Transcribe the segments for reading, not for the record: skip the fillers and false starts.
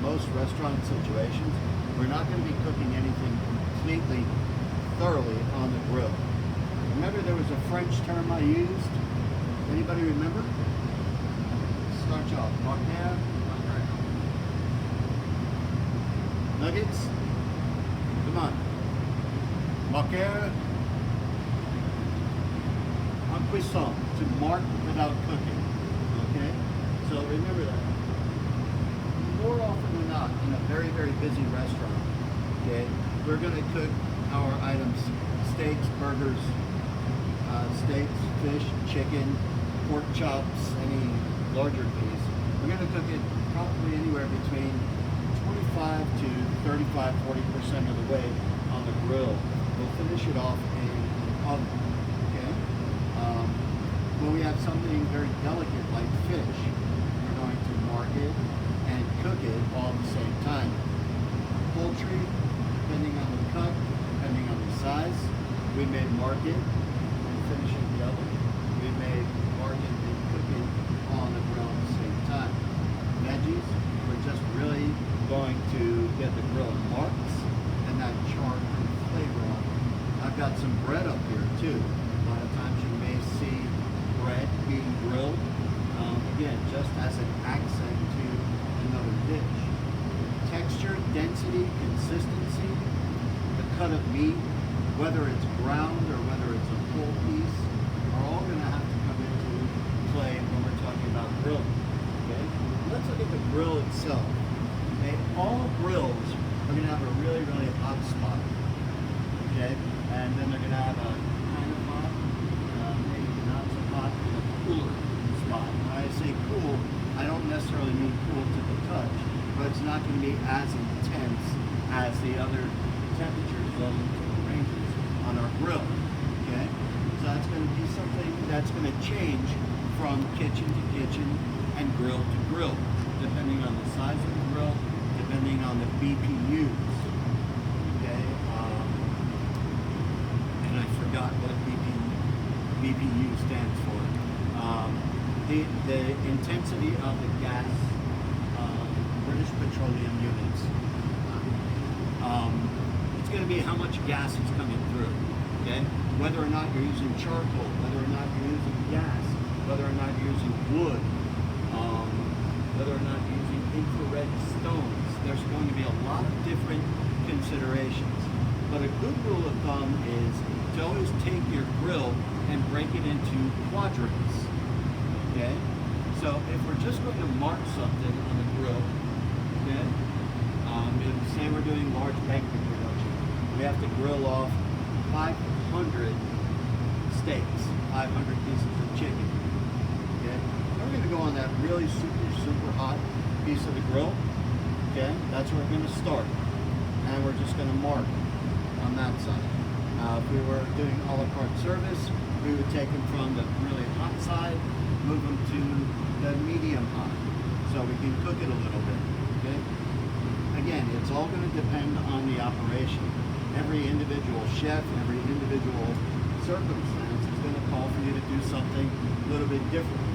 most restaurant situations, we're not going to be cooking anything completely thoroughly on the grill. Remember there was a French term I used? Anybody remember? Start you off. Marquette. Nuggets? Come on. Marquette. En cuisson. To mark without cooking. Okay? So remember that. More often than not, in a very, very busy restaurant, okay, we're going to cook our items, steaks, burgers, steaks, fish, chicken, pork chops, any larger piece. We're going to cook it probably anywhere between 25 to 35, 40% of the way on the grill. We'll finish it off in an oven. Okay? When we have something very delicate like fish, we're going to mark it and cook it all at the same time. Poultry, depending on the cut, depending on the size, we may mark it and finish it in the oven. We may mark it and cook it on the grill at the same time. Veggies, we're just really going to get the grill marks and that char and flavor on it. I've got some bread up here too. A lot of times you may see bread being grilled. Again, just as an accent to another dish. Texture, density, consistency, the cut of meat, whether it's ground or whether it's a full piece, are all going to have to come into play when we're talking about grilling. Okay? Let's look at the grill itself. Okay? All grills are going to have a really, really hot spot. Okay? And then they're going to have a kind of hot, maybe not so hot, and a cooler spot. When I say cool, I don't necessarily mean cool to the touch, but it's not going to be as intense as the other temperatures of the ranges on our grill. Okay? So that's going to be something that's going to change from kitchen to kitchen and grill to grill, depending on the size of the grill, depending on the BPUs. Okay? And I forgot what BPU stands for. The intensity of the gas, British Petroleum units. It's going to be how much gas is coming through. Okay? Whether or not you're using charcoal, whether or not you're using gas, whether or not you're using wood, whether or not you're using infrared stones. There's going to be a lot of different considerations. But a good rule of thumb is to always take your grill and break it into quadrants. Okay? So if we're just going to mark something on the grill, okay, say we're doing large banquet production, we have to grill off 500 steaks, 500 pieces of chicken. Okay? We're going to go on that really super, super hot piece of the grill. Okay? That's where we're going to start. And we're just going to mark on that side. If we were doing a la carte service, we would take them from the really hot side, move them to the medium hot, so we can cook it a little bit. Okay? Again, it's all going to depend on the operation. Every individual chef, every individual circumstance is going to call for you to do something a little bit different.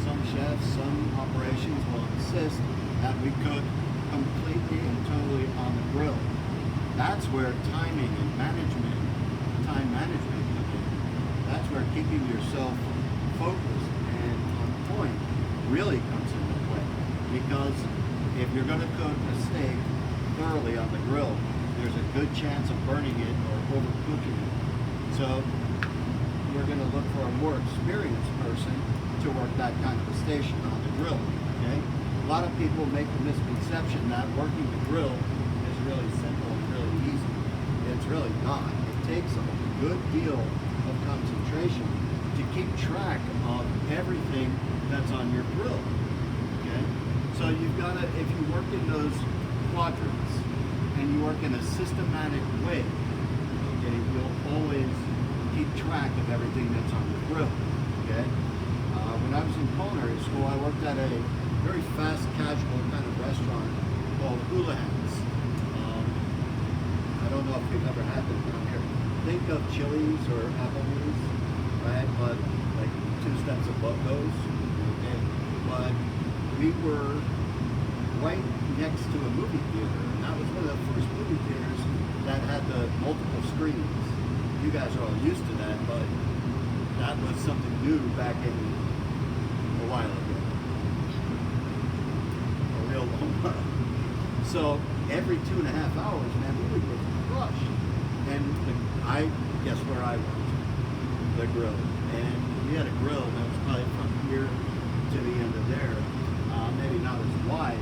Some chefs, some operations will insist that we cook completely and totally on the grill. That's where timing and management, time management comes in. That's where keeping yourself focused and on point really comes into play. Because if you're going to cook a steak thoroughly on the grill, there's a good chance of burning it or overcooking it. So we're going to look for a more experienced person to work that kind of a station on the grill. Okay? A lot of people make the misconception that working the grill is really simple and really easy. It's really not. It takes a good deal of concentration to keep track of everything that's on your grill. Okay? So you've got to, if you work in those quadrants and you work in a systematic way, okay, you'll always keep track of everything that's on the grill. Okay? When I was in culinary school, I worked at a very fast casual kind of restaurant called Houlihan's. I don't know if you've ever had them down here. Think of Chili's or Applebee's, right? But like 2 steps above those. Okay? But we were right next to a movie theater, and that was one of the first movie theaters that had the multiple screens. You guys are all used to that, but that was something new back in a while ago. A real long while. So every 2.5 hours, man, we would get crushed. And I guess where I went, the grill. And we had a grill that was probably from here to the end of there. Maybe not as wide,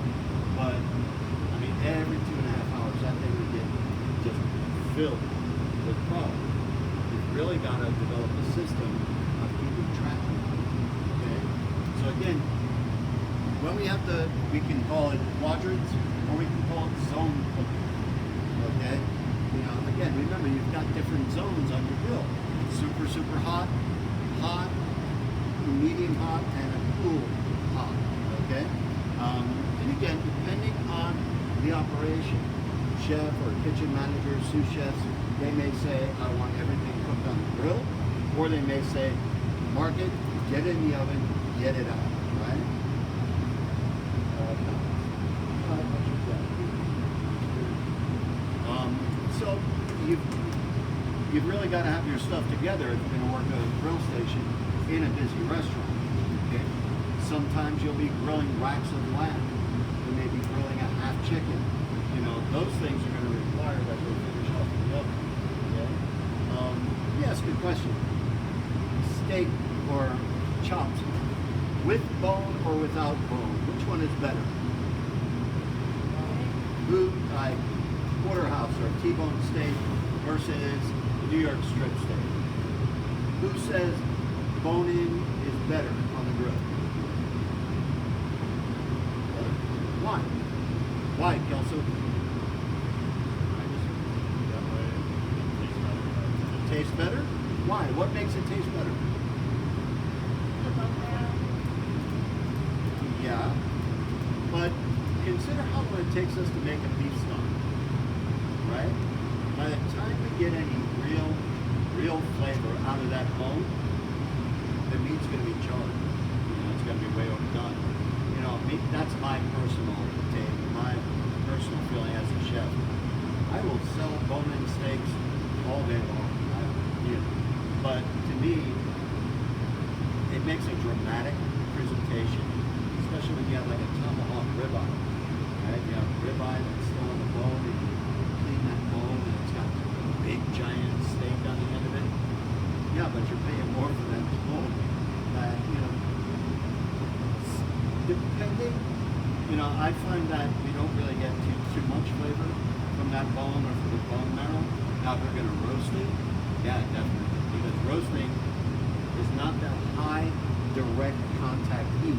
but I mean, every 2.5 hours, that thing would get just filled with product. You've really got to develop a system of keeping track of it. Okay? So again, when we can call it quadrants, or we can call it zone cooking. Okay? You know, again, remember, you've got different zones on your grill. Super, super hot, hot, medium hot, and a cool hot. Okay? And again, depending on the operation, chef or kitchen manager, sous chefs, they may say, I want everything cooked on the grill, or they may say, mark it, get it in the oven, get it out, right? So you've really got to have your stuff together if you're going to work at a grill station in a busy restaurant. Okay? Sometimes you'll be grilling racks of lamb. You may be grilling a half chicken. You know, those things are going to require that they finish off in the oven. Okay? Yes, good question. Steak or chopped, with bone or without bone, which one is better? Food like porterhouse or T-bone steak versus New York strip steak. Who says bone-in is better on the grill? Why? Why, Kelso? Tastes better? Why? What makes it taste better? Yeah, but consider how long it takes us to make a beef stock, right? By the time we get any real flavor out of that bone, the meat's going to be charred. You know, it's going to be way overdone. You know, meat, that's my personal take, my personal feeling as a chef. I will sell bone-in steaks all day long. But to me, it makes a dramatic presentation, especially when you have like a tomahawk ribeye. Right? You have ribeye that's still on the bone, and you clean that bone, and it's got a big giant steak on the end of it. Yeah, but you're paying more for that bone. You know, depending, you know, I find that we don't really get too much flavor from that bone or from the bone marrow. Now, if we're going to roast it, yeah, definitely. Because roasting is not that high direct contact heat